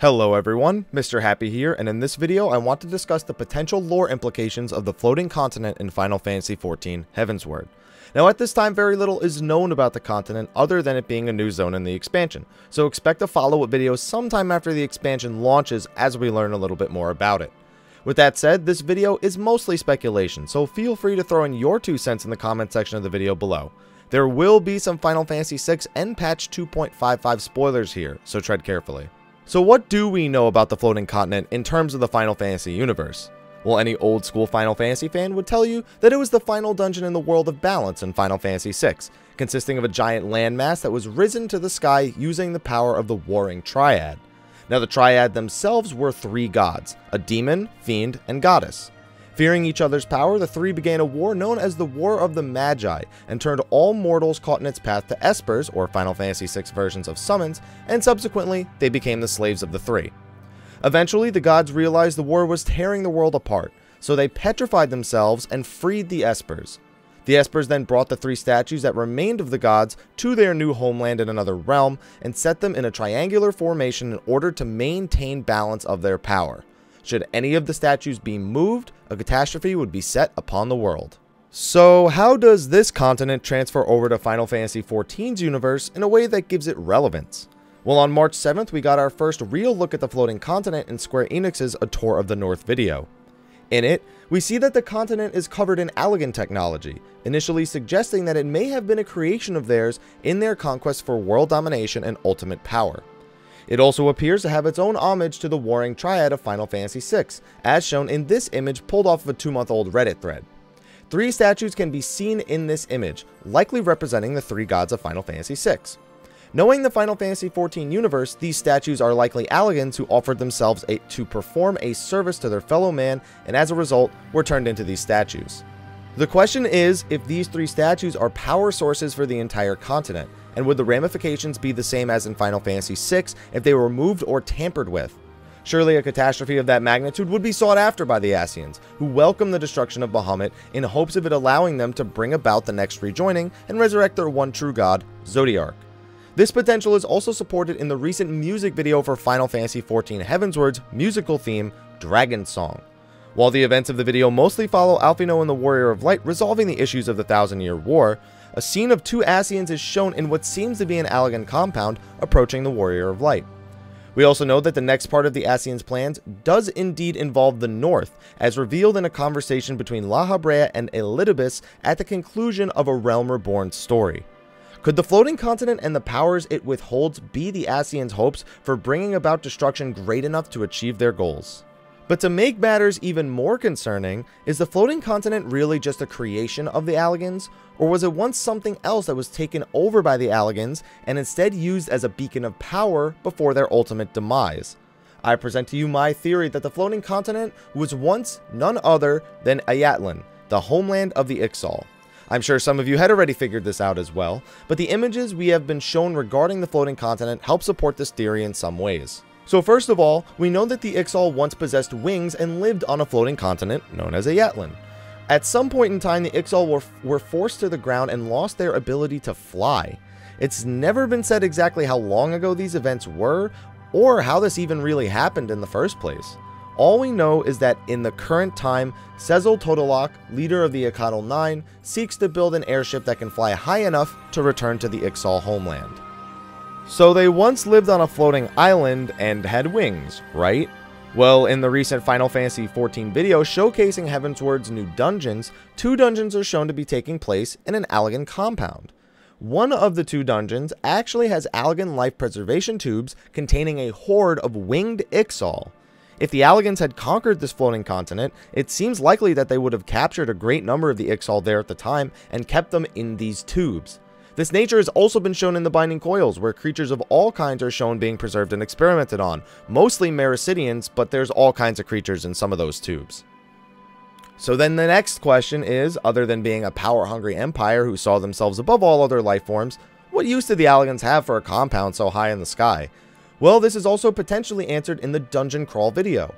Hello everyone, Mr. Happy here, and in this video I want to discuss the potential lore implications of the floating continent in Final Fantasy XIV Heavensward. Now at this time very little is known about the continent other than it being a new zone in the expansion, so expect a follow-up video sometime after the expansion launches as we learn a little bit more about it. With that said, this video is mostly speculation, so feel free to throw in your 2 cents in the comment section of the video below. There will be some Final Fantasy VI and patch 2.55 spoilers here, so tread carefully. So what do we know about the floating continent in terms of the Final Fantasy universe? Well, any old school Final Fantasy fan would tell you that it was the final dungeon in the World of Balance in Final Fantasy VI, consisting of a giant landmass that was risen to the sky using the power of the warring triad. Now the triad themselves were 3 gods, a demon, fiend, and goddess. Fearing each other's power, the 3 began a war known as the War of the Magi, and turned all mortals caught in its path to espers, or Final Fantasy VI versions of summons, and subsequently, they became the slaves of the 3. Eventually, the gods realized the war was tearing the world apart, so they petrified themselves and freed the espers. The espers then brought the 3 statues that remained of the gods to their new homeland in another realm, and set them in a triangular formation in order to maintain balance of their power. Should any of the statues be moved, a catastrophe would be set upon the world. So how does this continent transfer over to Final Fantasy XIV's universe in a way that gives it relevance? Well, on March 7th, we got our first real look at the floating continent in Square Enix's A Tour of the North video. In it, we see that the continent is covered in Allagan technology, initially suggesting that it may have been a creation of theirs in their conquest for world domination and ultimate power. It also appears to have its own homage to the warring triad of Final Fantasy VI, as shown in this image pulled off of a 2-month-old Reddit thread. 3 statues can be seen in this image, likely representing the 3 gods of Final Fantasy VI. Knowing the Final Fantasy XIV universe, these statues are likely Allagans who offered themselves to perform a service to their fellow man, and as a result, were turned into these statues. The question is if these 3 statues are power sources for the entire continent, and would the ramifications be the same as in Final Fantasy VI if they were moved or tampered with? Surely a catastrophe of that magnitude would be sought after by the Ascians, who welcome the destruction of Bahamut in hopes of it allowing them to bring about the next rejoining and resurrect their one true god, Zodiark. This potential is also supported in the recent music video for Final Fantasy XIV Heavensward's musical theme, Dragon Song. While the events of the video mostly follow Alphino and the Warrior of Light resolving the issues of the Thousand-Year War, a scene of 2 Ascians is shown in what seems to be an Allagan compound approaching the Warrior of Light. We also know that the next part of the Ascians' plans does indeed involve the North, as revealed in a conversation between La Habrea and Elidibus at the conclusion of A Realm Reborn story. Could the floating continent and the powers it withholds be the Ascians' hopes for bringing about destruction great enough to achieve their goals? But to make matters even more concerning, is the floating continent really just a creation of the Allagans, or was it once something else that was taken over by the Allagans and instead used as a beacon of power before their ultimate demise? I present to you my theory that the floating continent was once none other than Ayatlan, the homeland of the Ixal. I'm sure some of you had already figured this out as well, but the images we have been shown regarding the floating continent help support this theory in some ways. So first of all, we know that the Ixal once possessed wings and lived on a floating continent known as Ayatlan. At some point in time, the Ixal were forced to the ground and lost their ability to fly. It's never been said exactly how long ago these events were, or how this even really happened in the first place. All we know is that in the current time, Cecil Totolok, leader of the Akadal 9, seeks to build an airship that can fly high enough to return to the Ixal homeland. So they once lived on a floating island and had wings, right? Well, in the recent Final Fantasy XIV video showcasing Heavensward's new dungeons, 2 dungeons are shown to be taking place in an Allagan compound. One of the 2 dungeons actually has Allagan life preservation tubes containing a horde of winged Ixal. If the Allagans had conquered this floating continent, it seems likely that they would have captured a great number of the Ixal there at the time and kept them in these tubes. This nature has also been shown in the Binding Coils, where creatures of all kinds are shown being preserved and experimented on, mostly Mericidians, but there's all kinds of creatures in some of those tubes. So then the next question is, other than being a power-hungry empire who saw themselves above all other life forms, what use did the Allagans have for a compound so high in the sky? Well, this is also potentially answered in the dungeon crawl video.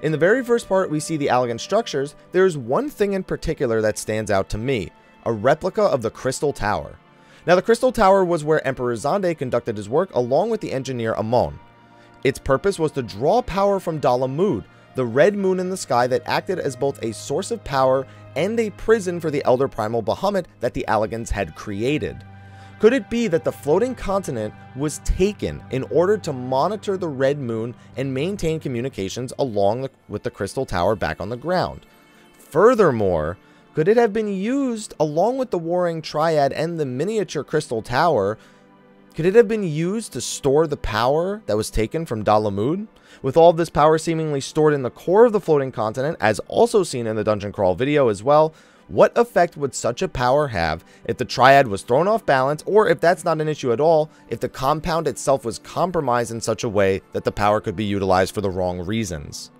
In the very first part we see the Allagan structures, there is one thing in particular that stands out to me, a replica of the Crystal Tower. Now the Crystal Tower was where Emperor Xande conducted his work along with the engineer Amon. Its purpose was to draw power from Dalamud, the red moon in the sky that acted as both a source of power and a prison for the Elder Primal Bahamut that the Allagans had created. Could it be that the floating continent was taken in order to monitor the red moon and maintain communications along with the crystal tower back on the ground? Furthermore, could it have been used along with the warring triad and the miniature crystal tower? Could it have been used to store the power that was taken from Dalamud? With all of this power seemingly stored in the core of the floating continent, as also seen in the dungeon crawl video as well, what effect would such a power have if the triad was thrown off balance, or if that's not an issue at all, if the compound itself was compromised in such a way that the power could be utilized for the wrong reasons?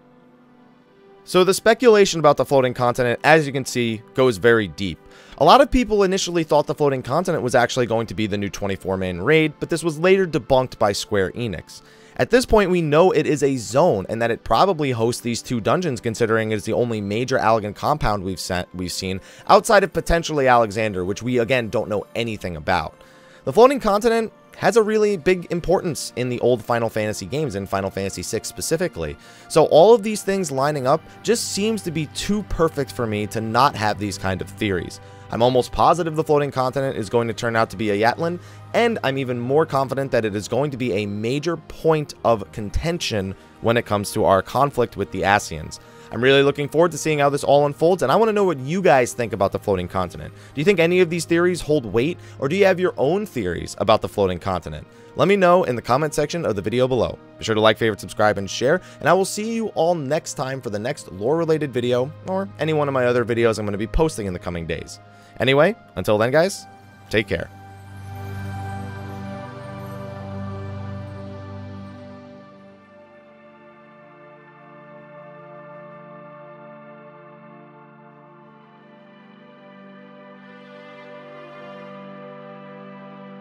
So the speculation about the floating continent, as you can see, goes very deep. A lot of people initially thought the floating continent was actually going to be the new 24-man raid, but this was later debunked by Square Enix. At this point, we know it is a zone, and that it probably hosts these two dungeons, considering it is the only major Allagan compound we've seen, outside of potentially Alexander, which we again don't know anything about. The floating continent has a really big importance in the old Final Fantasy games, in Final Fantasy VI specifically. So all of these things lining up just seems to be too perfect for me to not have these kind of theories. I'm almost positive the floating continent is going to turn out to be a Yatlan, and I'm even more confident that it is going to be a major point of contention when it comes to our conflict with the Ascians. I'm really looking forward to seeing how this all unfolds, and I want to know what you guys think about the floating continent. Do you think any of these theories hold weight, or do you have your own theories about the floating continent? Let me know in the comment section of the video below. Be sure to like, favorite, subscribe, and share, and I will see you all next time for the next lore-related video, or any one of my other videos I'm going to be posting in the coming days. Anyway, until then guys, take care.